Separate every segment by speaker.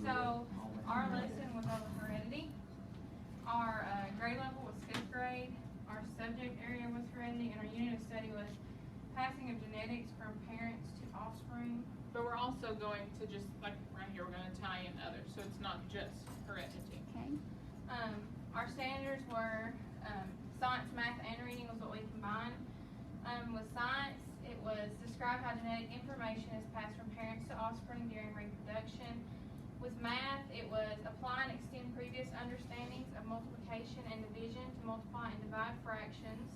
Speaker 1: So our lesson was on heredity. Our grade level was 5th grade. Our subject area was heredity, and our unit of study was passing of genetics from parents to offspring.
Speaker 2: But we're also going to just, like right here, we're going to tie in others, so it's not just heredity.
Speaker 3: Okay.
Speaker 1: Our standards were science, math, and reading was what we combined. With science, it was describe how genetic information is passed from parents to offspring during reproduction. With math, it was apply and extend previous understandings of multiplication and division to multiply and divide fractions.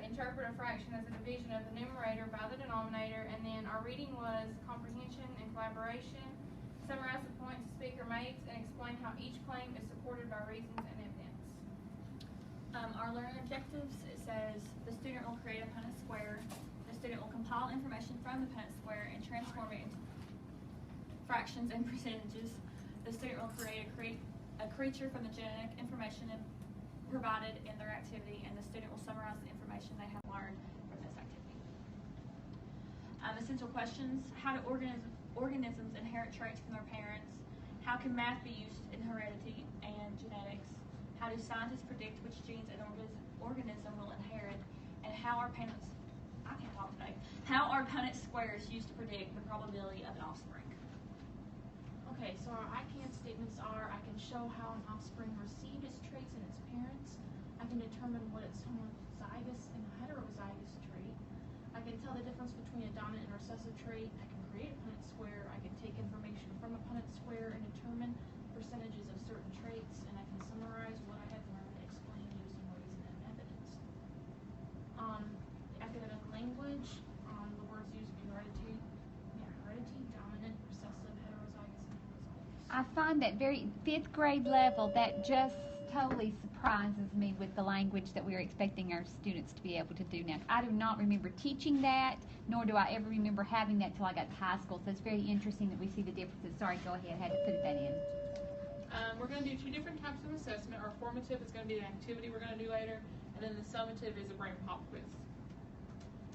Speaker 1: Interpret a fraction as a division of the numerator by the denominator. And then our reading was comprehension and collaboration. Summarize the points the speaker makes and explain how each claim is supported by reasons and evidence.
Speaker 4: Our learning objectives, it says the student will create a Punnett square. The student will compile information from the Punnett square and transform it into fractions and percentages. The student will create a creature from the genetic information provided in their activity, and the student will summarize the information they have learned from this activity. Essential questions: how do organisms inherit traits from their parents? How can math be used in heredity and genetics? How do scientists predict which genes an organism will inherit? And how are Punnett squares used to predict the probability of an offspring?
Speaker 5: Okay, so our I can statements are: I can show how an offspring received its traits in its parents. I can determine what its homozygous and heterozygous trait. I can tell the difference between a dominant and recessive trait. I can create a Punnett square. I can take information from a Punnett square and determine percentages of certain traits. And I can summarize what I have learned and explain using reason and evidence. Academic language, the words used would be heredity, dominant, recessive, heterozygous, and homozygous.
Speaker 3: I find that very 5th grade level, that just totally surprises me with the language that we're expecting our students to be able to do now. I do not remember teaching that, nor do I ever remember having that till I got to high school. So it's very interesting that we see the differences. Sorry, go ahead. I had to put that in.
Speaker 2: We're going to do 2 different types of assessment. Our formative is going to be an activity we're going to do later, and then the summative is a brain pop quiz.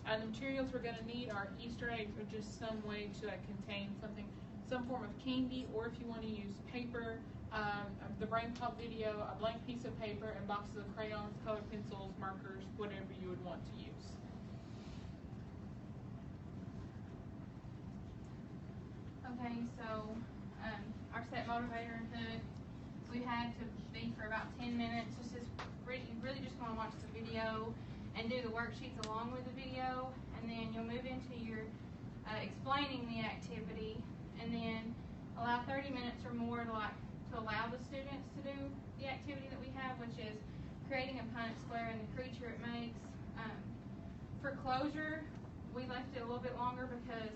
Speaker 2: The materials we're going to need are Easter eggs, or just some way to contain something, some form of candy, or if you want to use paper, the brain pop video, a blank piece of paper, and boxes of crayons, color pencils, markers, whatever you would want to use.
Speaker 1: Okay, so our set motivator and hook, we had to be for about 10 minutes. This is really just going to watch the video and do the worksheets along with the video, and then you'll move into your explaining the activity, and then allow 30 minutes or more to allow the students to do the activity that we have, which is creating a Punnett square and the creature it makes. For closure, we left it a little bit longer because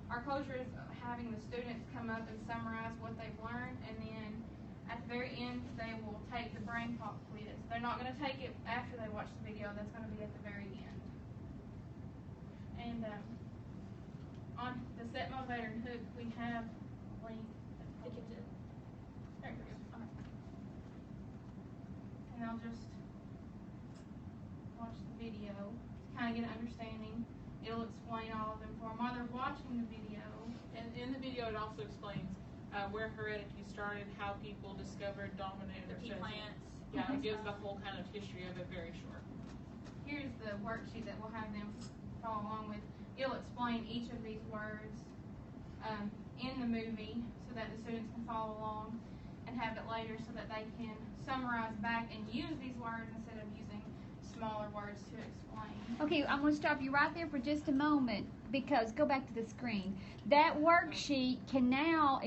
Speaker 1: our closure is having the students come up and summarize what they've learned, and then at the very end they will take the brain pop quiz. They're not going to take it after they watch the video. That's going to be at the very end. And on the set motivator and hook, we have there we go. Okay. And they'll just watch the video to kind of get an understanding. It'll explain all of them for them while they're watching the video.
Speaker 2: And in the video, it also explains where heredity started, how people discovered dominant
Speaker 4: The pea plants.
Speaker 2: Yeah, it gives the whole kind of history of it very short.
Speaker 1: Here's the worksheet that we'll have them follow along with. It'll explain each of these words in the movie so that the students can follow along and have it later so that they can summarize back and use these words instead of using smaller words to explain.
Speaker 3: Okay, I'm going to stop you right there for just a moment because go back to the screen. That worksheet can now,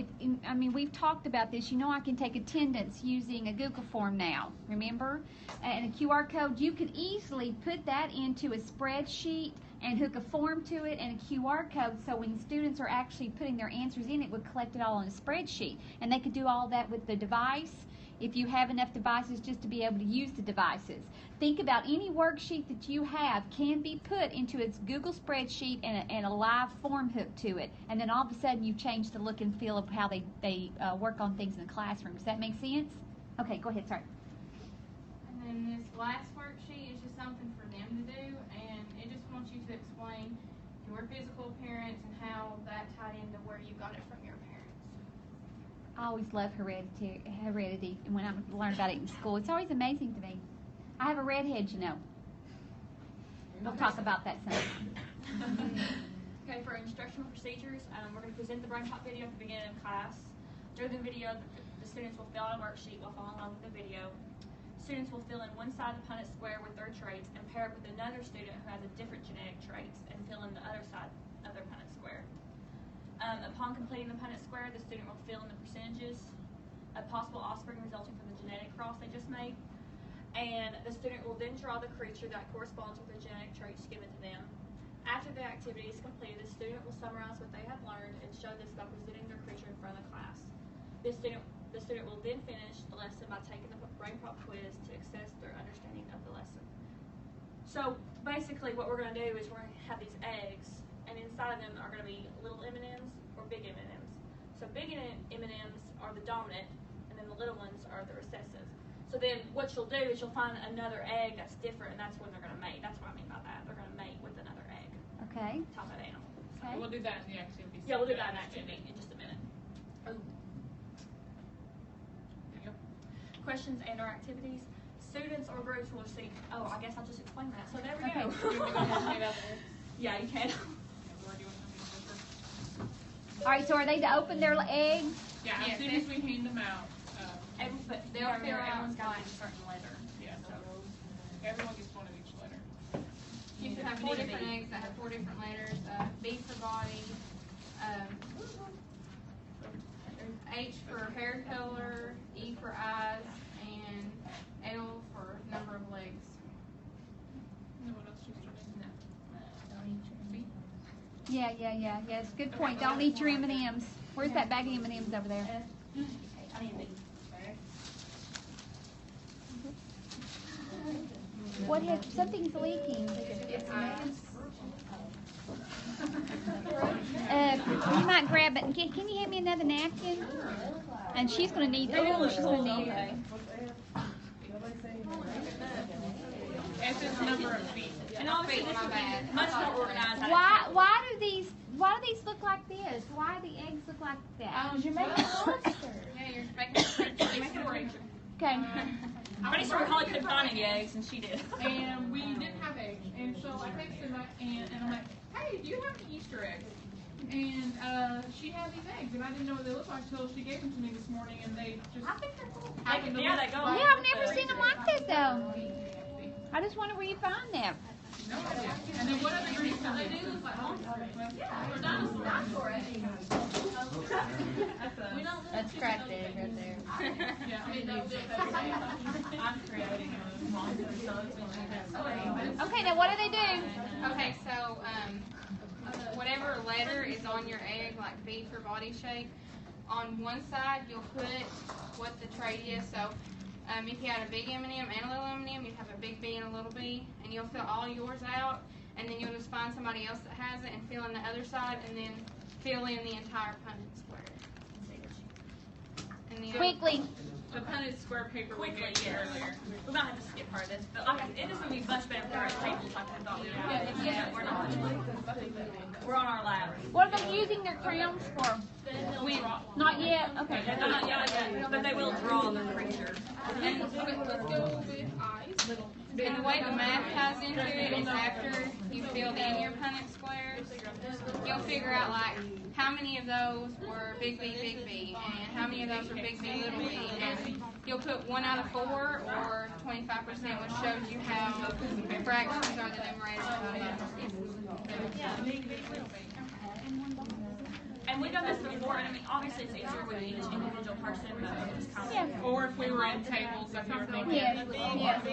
Speaker 3: I mean, we've talked about this. You know I can take attendance using a Google form now, remember? And a QR code. You could easily put that into a spreadsheet and hook a form to it and a QR code so when students are actually putting their answers in, it would collect it all in a spreadsheet. And they could do all that with the device if you have enough devices just to be able to use the devices. Think about any worksheet that you have can be put into its Google spreadsheet and a live form hooked to it. And then all of a sudden you've changed the look and feel of how they work on things in the classroom. Does that make sense? Okay, go ahead, sorry.
Speaker 1: And then this last worksheet is just something for them to do, and it just wants you to explain your physical appearance and how that tied into where you got it from your parents.
Speaker 3: I always love heredity, and when I learned about it in school, it's always amazing to me. I have a redhead, you know. We'll talk about that sometime.
Speaker 4: Okay, for instructional procedures, we're going to present the brain pop video at the beginning of class. During the video, the students will fill out a worksheet while following along with the video. Students will fill in one side of the Punnett square with their traits and pair it with another student who has a different genetic traits and fill in the other side of their Punnett square. Upon completing the Punnett square, the student will fill in the percentages of possible offspring resulting from the genetic cross they just made. And the student will then draw the creature that corresponds with the genetic traits given to them. After the activity is completed, the student will summarize what they have learned and show this by presenting their creature in front of the class. The student will then finish the lesson by taking the brain pop quiz to assess their understanding of the lesson. So basically what we're going to do is we're going to have these eggs, and inside of them are going to be little M&Ms or big M&Ms. So big M&Ms are the dominant, and then the little ones are the recessive. So then what you'll do is you'll find another egg that's different, and that's when they're going to mate. That's what I mean by that. They're going to mate with another egg.
Speaker 3: Okay.
Speaker 4: Type of animal.
Speaker 3: Okay.
Speaker 2: We'll do that in the activity.
Speaker 4: Yeah, we'll do that in activity in just a minute.
Speaker 2: Yep.
Speaker 4: Questions and or activities. Students or groups will receive, oh, I guess I'll just explain that. So there we
Speaker 3: Okay.
Speaker 4: go.
Speaker 2: You want me to go ahead and say that there?
Speaker 4: Yeah, you can.
Speaker 2: Or do you want me to go first?
Speaker 3: All right, so are they to open their eggs?
Speaker 2: Yeah,
Speaker 1: Yes,
Speaker 2: as soon as we hand them out,
Speaker 4: But
Speaker 1: They'll fill out-
Speaker 4: everyone's got like a certain letter.
Speaker 2: yeah, so everyone gets one of each letter.
Speaker 1: You should have 4 different eggs that have 4 different letters. B for body, H for hair color, E for eyes, and L for number of legs.
Speaker 2: And what else do you need?
Speaker 3: Yeah. Yes, good point. Don't eat your M&Ms. Where's that bag of M&Ms over there?
Speaker 4: I need
Speaker 3: What has, something's leaking. You might grab it. Can you hand me another napkin? And she's gonna need. Oh, she's gonna need.
Speaker 2: S is the number of feet.
Speaker 4: And obviously this
Speaker 1: My
Speaker 4: would
Speaker 1: bad.
Speaker 4: be much more organized.
Speaker 3: Why do these look like this? Why do the eggs look like that?
Speaker 5: You're making a monster.
Speaker 1: Yeah, you're making a creature.
Speaker 3: Okay.
Speaker 4: I'm pretty sure Holly couldn't find any eggs, and she did.
Speaker 2: And we didn't have eggs. And so I texted my aunt, and I'm like, hey, do you have any Easter eggs? And she had these eggs, and I didn't know what they looked like until she gave them to me this morning, and they just
Speaker 4: think they're cool.
Speaker 2: happened to
Speaker 4: Yeah,
Speaker 2: look
Speaker 4: they go.
Speaker 2: like-
Speaker 3: Yeah, I've never seen them like this though. I just wonder where you find them.
Speaker 2: No idea. And then what other groups do they do? Look like monsters.
Speaker 1: That's cracked egg right there.
Speaker 2: Yeah, I mean, they do it every day. I'm creating a monster, so it's
Speaker 3: Okay, now what do they do?
Speaker 1: Okay, so whatever letter is on your egg, like B for body shape, on one side you'll put what the trait is. So if you had a big M&M and a little M&M, you'd have a big B and a little b, and you'll fill all yours out, and then you'll just find somebody else that has it and fill in the other side, and then fill in the entire Punnett square. And then
Speaker 3: Quickly.
Speaker 2: the Punnett square paper we
Speaker 4: Quickly,
Speaker 2: gave you
Speaker 4: yes.
Speaker 2: earlier.
Speaker 4: We might have to skip part of this, but like it is going to be much better for our tables like I thought we would.
Speaker 1: Yeah.
Speaker 4: We're not. We're on our lab.
Speaker 3: What are they using their crayons for? Not yet. Okay.
Speaker 4: They're not yet, but they will draw the creature.
Speaker 1: And let's go with eyes. And the way the math ties into it is after you filled in your Punnett squares, you'll figure out like how many of those were big B, and how many of those were big B, little b, and you'll put 1 out of 4 or 25%, which shows you how fractions are the numerators.
Speaker 4: And we've done this before, and I mean, obviously it's easier with each individual person, but it just kind of.
Speaker 3: Yeah.
Speaker 2: Or if we were in tables, if you were thinking.
Speaker 3: Yes. Yes.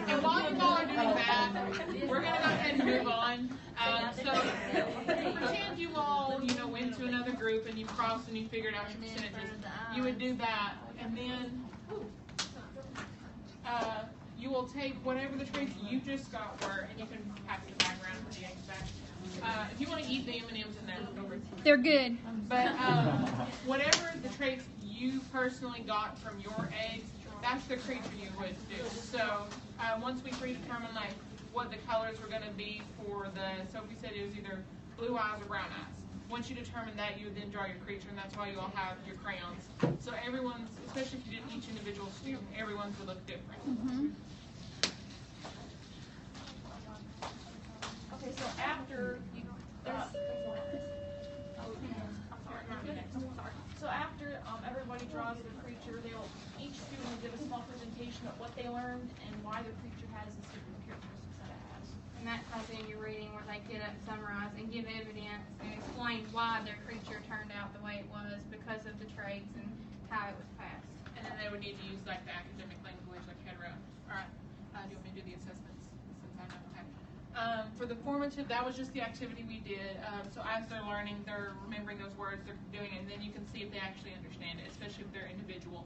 Speaker 2: And while you all are doing that, we're going to go ahead and move on. So pretend you all, went to another group and you crossed and you figured out your percentages. You would do that, and then you will take whatever the traits you just got were, and you can pass the background for the eggs back. If you want to eat the M&Ms in there, go over.
Speaker 3: They're good.
Speaker 2: But whatever the traits you personally got from your eggs, that's the creature you would do. So once we predetermine what the colors were going to be for the, Sophie said it was either blue eyes or brown eyes. once you determine that, you would then draw your creature, and that's why you all have your crayons. So everyone's, especially if you did each individual student, everyone's would look different.
Speaker 5: Okay, so after you, so after everybody draws their creature, each student will give a small presentation of what they learned and why the creature has the certain characteristics that it has.
Speaker 1: And that ties in your reading where they get up, summarize, and give evidence and explain why their creature turned out the way it was because of the traits and how it was passed.
Speaker 2: And then they would need to use like the academic language, like head-round. All right, do you want me to do the assessments since I know? Okay. For the formative, that was just the activity we did. So as they're learning, they're remembering those words, they're doing it, and then you can see if they actually understand it, especially if they're individual.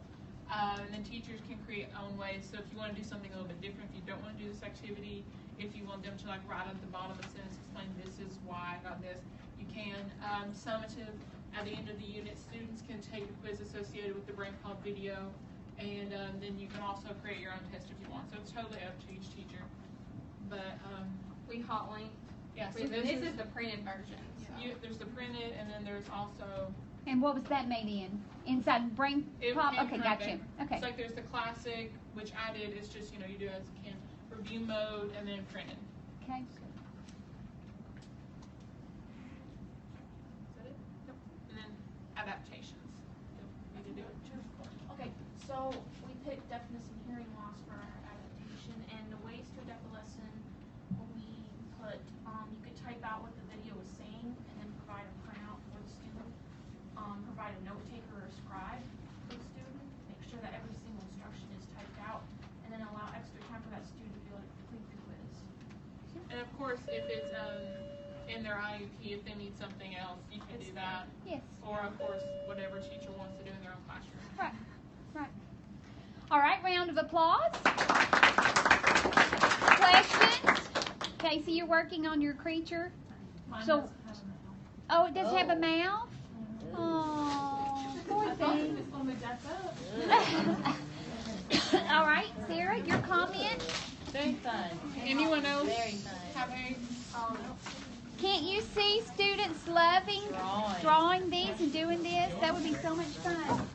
Speaker 2: And then teachers can create own ways. So if you want to do something a little bit different, if you don't want to do this activity, if you want them to like write at the bottom of the sentence, explain this is why I got this, you can. Summative, at the end of the unit, students can take a quiz associated with the brain pop video, and then you can also create your own test if you want. So it's totally up to each teacher. But
Speaker 1: We hot linked.
Speaker 2: yeah, so
Speaker 1: This is the printed version. So.
Speaker 2: there's the printed, and then there's also
Speaker 3: And what was that made in? Inside brain
Speaker 2: it
Speaker 3: pop?
Speaker 2: came
Speaker 3: Okay,
Speaker 2: from
Speaker 3: gotcha.
Speaker 2: there.
Speaker 3: Okay.
Speaker 2: It's like there's the classic, which I did. It's just, you do it as you can. Review mode, and then printed.
Speaker 3: Okay.
Speaker 2: Is that it? Yep. And then adaptations. You need to do it.
Speaker 5: Okay, so we picked deafness and hearing loss for our adaptation, and the ways to adapt the lesson, we put, you could type out what the video was saying, and then provide a printout for the student, provide a note taker or a scribe for the student, make sure that every single instruction is typed out, and then allow extra time for that student to be able to complete the quiz.
Speaker 2: And of course, if it's in their IEP, if they need something else, you can do that.
Speaker 3: Yes.
Speaker 2: Or of course, whatever teacher wants to do in their own classroom.
Speaker 3: Right. Right. All right, round of applause. Questions? Casey, you're working on your creature. So, oh, it does have a mouth? Oh, poor thing. All right, Sarah, your comment?
Speaker 6: Very fun.
Speaker 2: Anyone else
Speaker 6: Very fun.
Speaker 2: have any?
Speaker 3: Can't you see students loving
Speaker 6: Drawing.
Speaker 3: drawing these and doing this? That would be so much fun.